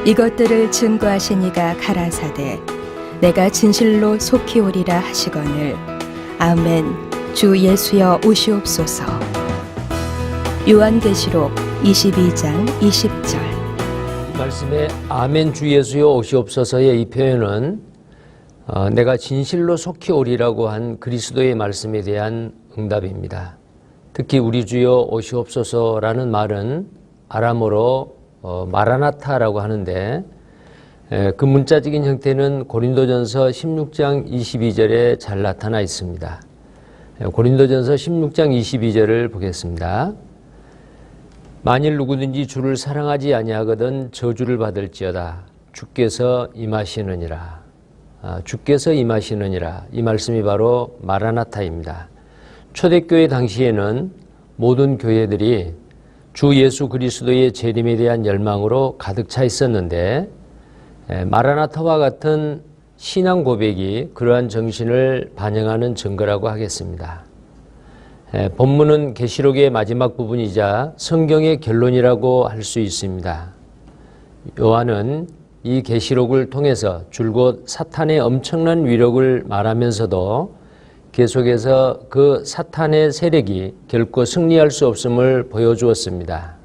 이것들을 증거하신 이가 가라사대 내가 진실로 속히 오리라 하시거늘. 아멘. 주 예수여 오시옵소서. 요한계시록 22장 20절. 이 말씀에 아멘 주 예수여 오시옵소서의 이 표현은 내가 진실로 속히 오리라고 한 그리스도의 말씀에 대한 응답입니다. 특히 우리 주여 오시옵소서라는 말은 아람어로 마라나타라고 하는데 그 문자적인 형태는 고린도전서 16장 22절에 잘 나타나 있습니다. 고린도전서 16장 22절을 보겠습니다. 만일 누구든지 주를 사랑하지 아니하거든 저주를 받을지어다. 주께서 임하시느니라. 주께서 임하시느니라. 이 말씀이 바로 마라나타입니다. 초대교회 당시에는 모든 교회들이 주 예수 그리스도의 재림에 대한 열망으로 가득 차 있었는데 마라나타와 같은 신앙 고백이 그러한 정신을 반영하는 증거라고 하겠습니다. 본문은 계시록의 마지막 부분이자 성경의 결론이라고 할 수 있습니다. 요한은 이 계시록을 통해서 줄곧 사탄의 엄청난 위력을 말하면서도 계속해서 그 사탄의 세력이 결코 승리할 수 없음을 보여주었습니다.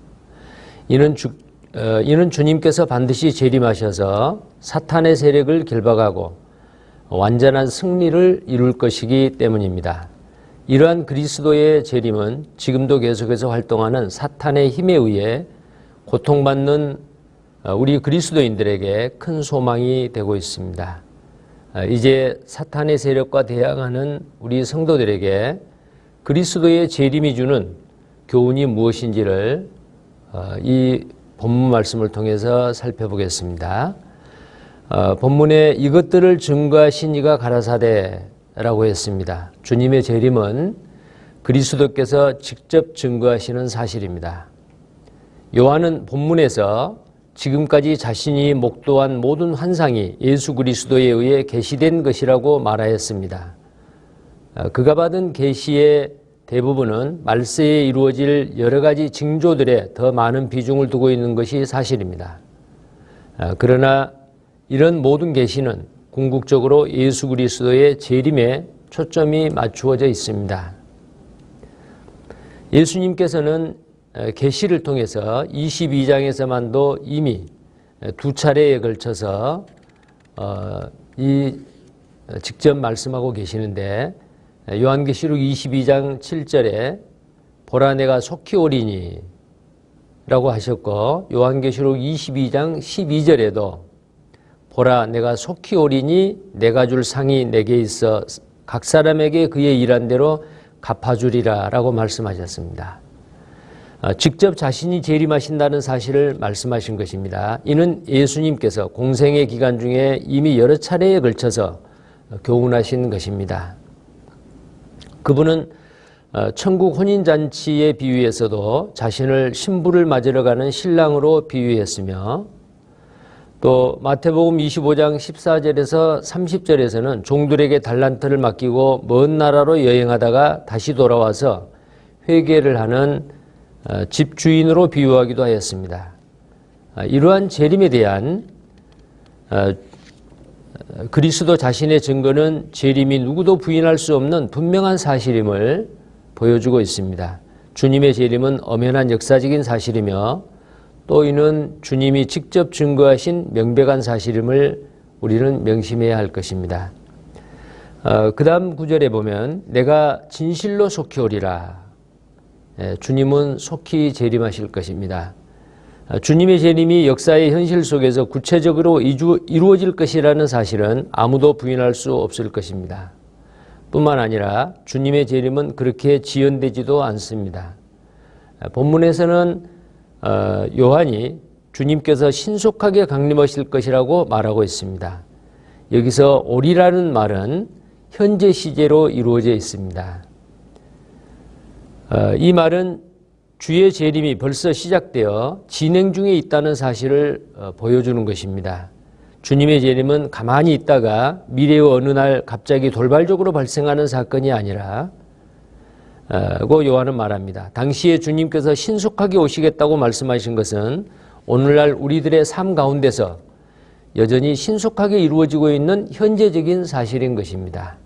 이는 주님께서 반드시 재림하셔서 사탄의 세력을 결박하고 완전한 승리를 이룰 것이기 때문입니다. 이러한 그리스도의 재림은 지금도 계속해서 활동하는 사탄의 힘에 의해 고통받는 우리 그리스도인들에게 큰 소망이 되고 있습니다. 이제 사탄의 세력과 대항하는 우리 성도들에게 그리스도의 재림이 주는 교훈이 무엇인지를 이 본문 말씀을 통해서 살펴보겠습니다. 본문에 이것들을 증거하신 이가 가라사대라고 했습니다. 주님의 재림은 그리스도께서 직접 증거하시는 사실입니다. 요한은 본문에서 지금까지 자신이 목도한 모든 환상이 예수 그리스도에 의해 계시된 것이라고 말하였습니다. 그가 받은 계시의 대부분은 말세에 이루어질 여러 가지 징조들에 더 많은 비중을 두고 있는 것이 사실입니다. 그러나 이런 모든 계시는 궁극적으로 예수 그리스도의 재림에 초점이 맞추어져 있습니다. 예수님께서는 계시를 통해서 22장에서만도 이미 두 차례에 걸쳐서 직접 말씀하고 계시는데 요한계시록 22장 7절에 보라 내가 속히 오리니 라고 하셨고 요한계시록 22장 12절에도 보라 내가 속히 오리니 내가 줄 상이 내게 있어 각 사람에게 그의 일한 대로 갚아주리라 라고 말씀하셨습니다. 직접 자신이 재림하신다는 사실을 말씀하신 것입니다. 이는 예수님께서 공생의 기간 중에 이미 여러 차례에 걸쳐서 교훈하신 것입니다. 그분은 천국 혼인잔치의 비유에서도 자신을 신부를 맞으러 가는 신랑으로 비유했으며 또 마태복음 25장 14절에서 30절에서는 종들에게 달란트를 맡기고 먼 나라로 여행하다가 다시 돌아와서 회개를 하는 집주인으로 비유하기도 하였습니다. 이러한 재림에 대한 그리스도 자신의 증거는 재림이 누구도 부인할 수 없는 분명한 사실임을 보여주고 있습니다. 주님의 재림은 엄연한 역사적인 사실이며 또 이는 주님이 직접 증거하신 명백한 사실임을 우리는 명심해야 할 것입니다. 그 다음 구절에 보면 내가 진실로 속히 오리라. 주님은 속히 재림하실 것입니다. 주님의 재림이 역사의 현실 속에서 구체적으로 이루어질 것이라는 사실은 아무도 부인할 수 없을 것입니다. 뿐만 아니라 주님의 재림은 그렇게 지연되지도 않습니다. 본문에서는 요한이 주님께서 신속하게 강림하실 것이라고 말하고 있습니다. 여기서 오리라는 말은 현재 시제로 이루어져 있습니다. 이 말은 주의 재림이 벌써 시작되어 진행 중에 있다는 사실을 보여주는 것입니다. 주님의 재림은 가만히 있다가 미래의 어느 날 갑자기 돌발적으로 발생하는 사건이 아니라 고 요한은 말합니다. 당시에 주님께서 신속하게 오시겠다고 말씀하신 것은 오늘날 우리들의 삶 가운데서 여전히 신속하게 이루어지고 있는 현재적인 사실인 것입니다.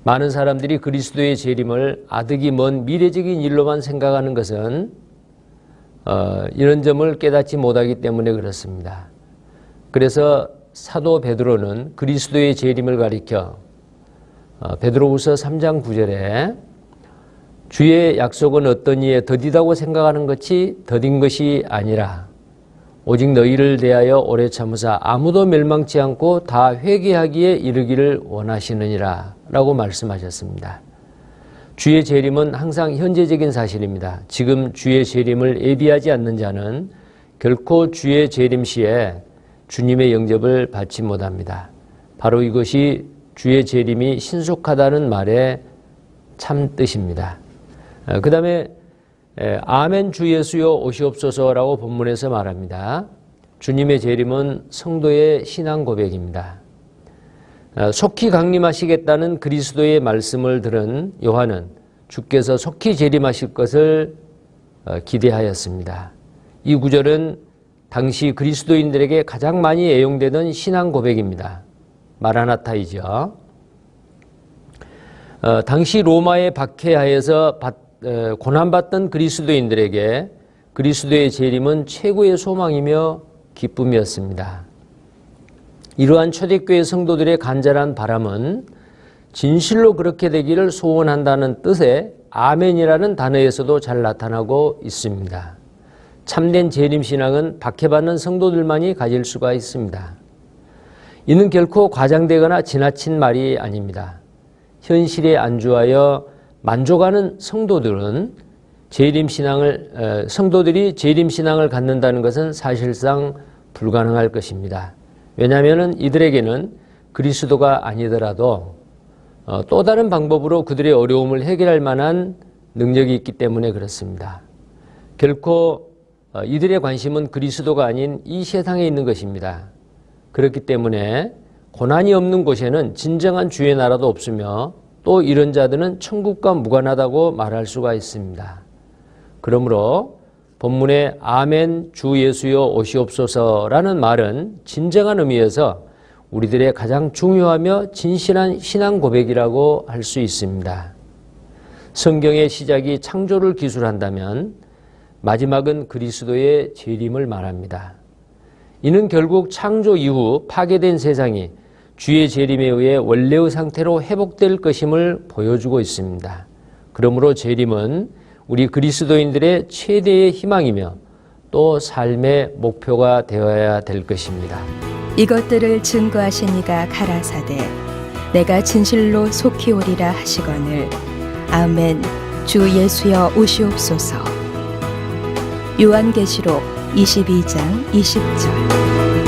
많은 사람들이 그리스도의 재림을 아득히 먼 미래적인 일로만 생각하는 것은 이런 점을 깨닫지 못하기 때문에 그렇습니다. 그래서 사도 베드로는 그리스도의 재림을 가리켜 베드로후서 3장 9절에 주의 약속은 어떤 이에 더디다고 생각하는 것이 더딘 것이 아니라 오직 너희를 대하여 오래 참으사 아무도 멸망치 않고 다 회개하기에 이르기를 원하시느니라 라고 말씀하셨습니다. 주의 재림은 항상 현재적인 사실입니다. 지금 주의 재림을 예비하지 않는 자는 결코 주의 재림 시에 주님의 영접을 받지 못합니다. 바로 이것이 주의 재림이 신속하다는 말의 참 뜻입니다. 그 다음에 아멘 주 예수여 오시옵소서라고 본문에서 말합니다. 주님의 재림은 성도의 신앙 고백입니다. 속히 강림하시겠다는 그리스도의 말씀을 들은 요한은 주께서 속히 재림하실 것을 기대하였습니다. 이 구절은 당시 그리스도인들에게 가장 많이 애용되던 신앙 고백입니다. 마라나타이죠. 당시 로마의 박해하에서 고난받던 그리스도인들에게 그리스도의 재림은 최고의 소망이며 기쁨이었습니다. 이러한 초대교회 성도들의 간절한 바람은 진실로 그렇게 되기를 소원한다는 뜻의 아멘이라는 단어에서도 잘 나타나고 있습니다. 참된 재림신앙은 박해받는 성도들만이 가질 수가 있습니다. 이는 결코 과장되거나 지나친 말이 아닙니다. 현실에 안주하여 만족하는 성도들이 재림신앙을 갖는다는 것은 사실상 불가능할 것입니다. 왜냐하면 이들에게는 그리스도가 아니더라도 또 다른 방법으로 그들의 어려움을 해결할 만한 능력이 있기 때문에 그렇습니다. 결코 이들의 관심은 그리스도가 아닌 이 세상에 있는 것입니다. 그렇기 때문에 고난이 없는 곳에는 진정한 주의 나라도 없으며 또 이런 자들은 천국과 무관하다고 말할 수가 있습니다. 그러므로 본문의 아멘 주 예수여 오시옵소서라는 말은 진정한 의미에서 우리들의 가장 중요하며 진실한 신앙 고백이라고 할 수 있습니다. 성경의 시작이 창조를 기술한다면 마지막은 그리스도의 재림을 말합니다. 이는 결국 창조 이후 파괴된 세상이 주의 재림에 의해 원래의 상태로 회복될 것임을 보여주고 있습니다. 그러므로 재림은 우리 그리스도인들의 최대의 희망이며 또 삶의 목표가 되어야 될 것입니다. 이것들을 증거하시니가 가라사대 내가 진실로 속히 오리라 하시거늘 아멘 주 예수여 오시옵소서. 요한계시록 22장 20절.